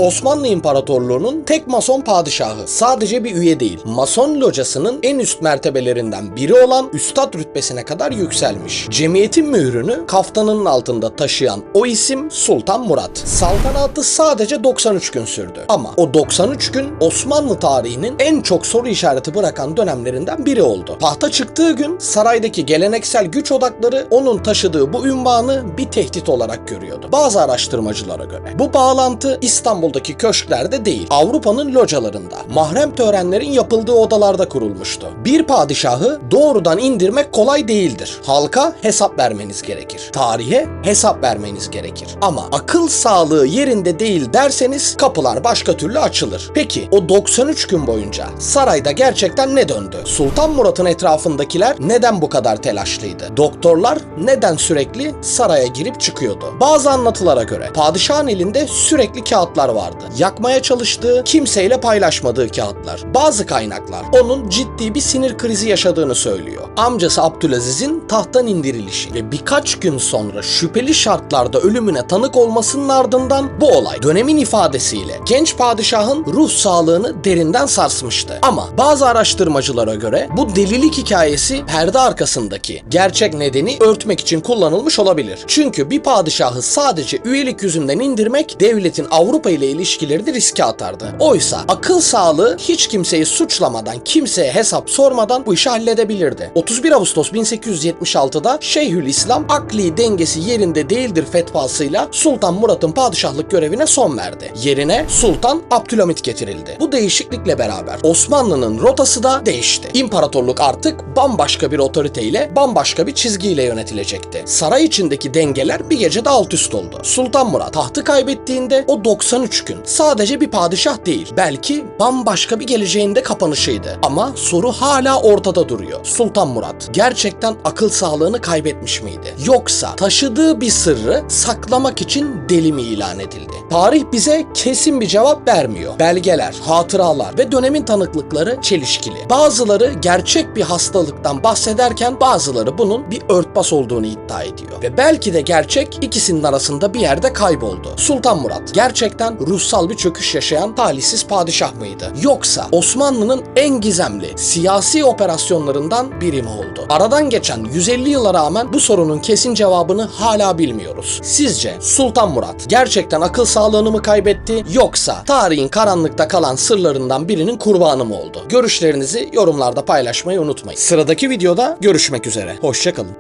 Osmanlı İmparatorluğu'nun tek Mason padişahı. Sadece bir üye değil. Mason locasının en üst mertebelerinden biri olan üstad rütbesine kadar yükselmiş. Cemiyetin mührünü kaftanının altında taşıyan o isim Sultan Murat. Saltanatı sadece 93 gün sürdü. Ama o 93 gün Osmanlı tarihinin en çok soru işareti bırakan dönemlerinden biri oldu. Tahta çıktığı gün saraydaki geleneksel güç odakları onun taşıdığı bu ünvanı bir tehdit olarak görüyordu. Bazı araştırmacılara göre bu bağlantı İstanbul'daki köşklerde değil, Avrupa'nın localarında, mahrem törenlerin yapıldığı odalarda kurulmuştu. Bir padişahı doğrudan indirmek kolay değildir. Halka hesap vermeniz gerekir. Tarihe hesap vermeniz gerekir. Ama akıl sağlığı yerinde değil derseniz kapılar başka türlü açılır. Peki o 93 gün boyunca sarayda gerçekten ne döndü? Sultan Murat'ın etrafındakiler neden bu kadar telaşlıydı? Doktorlar neden sürekli saraya girip çıkıyordu? Bazı anlatılara göre padişahın elinde sürekli kağıtlar vardı. Yakmaya çalıştığı, kimseyle paylaşmadığı kağıtlar. Bazı kaynaklar onun ciddi bir sinir krizi yaşadığını söylüyor. Amcası Abdülaziz'in tahttan indirilişi ve birkaç gün sonra şüpheli şartlarda ölümüne tanık olmasının ardından bu olay dönemin ifadesiyle genç padişahın ruh sağlığını derinden sarsmıştı. Ama bazı araştırmacılara göre bu delilik hikayesi perde arkasındaki gerçek nedeni örtmek için kullanılmış olabilir. Çünkü bir padişahı sadece üyelik yüzünden indirmek devletin Avrupa ile ilişkilerini riske atardı. Oysa akıl sağlığı hiç kimseyi suçlamadan, kimseye hesap sormadan bu işi halledebilirdi. 31 Ağustos 1876'da Şeyhülislam akli dengesi yerinde değildir fetvasıyla Sultan Murat'ın padişahlık görevine son verdi. Yerine Sultan Abdülhamit getirildi. Bu değişiklikle beraber Osmanlı'nın rotası da değişti. İmparatorluk artık bambaşka bir otoriteyle, bambaşka bir çizgiyle yönetilecekti. Saray içindeki dengeler bir gecede alt üst oldu. Sultan Murat tahtı kaybettiğinde o 93 gün sadece bir padişah değil, belki bambaşka bir geleceğinde kapanışıydı. Ama soru hala ortada duruyor. Sultan Murat gerçekten akıl sağlığını kaybetmiş miydi? Yoksa taşıdığı bir sırrı saklamak için deli mi ilan edildi? Tarih bize kesin bir cevap vermiyor. Belgeler, hatıralar ve dönemin tanıklıkları çelişkili. Bazıları gerçek bir hastalıktan bahsederken bazıları bunun bir örtbas olduğunu iddia ediyor. Ve belki de gerçek ikisinin arasında bir yerde kayboldu. Sultan Murat gerçekten ruhsal bir çöküş yaşayan talihsiz padişah mıydı? Yoksa Osmanlı'nın en gizemli siyasi operasyonlarından biri mi oldu? Aradan geçen 150 yıla rağmen bu sorunun kesin cevabını hala bilmiyoruz. Sizce Sultan Murat gerçekten akıl sağlığını mı kaybetti, yoksa tarihin karanlıkta kalan sırlarından birinin kurbanı mı oldu? Görüşlerinizi yorumlarda paylaşmayı unutmayın. Sıradaki videoda görüşmek üzere. Hoşça kalın.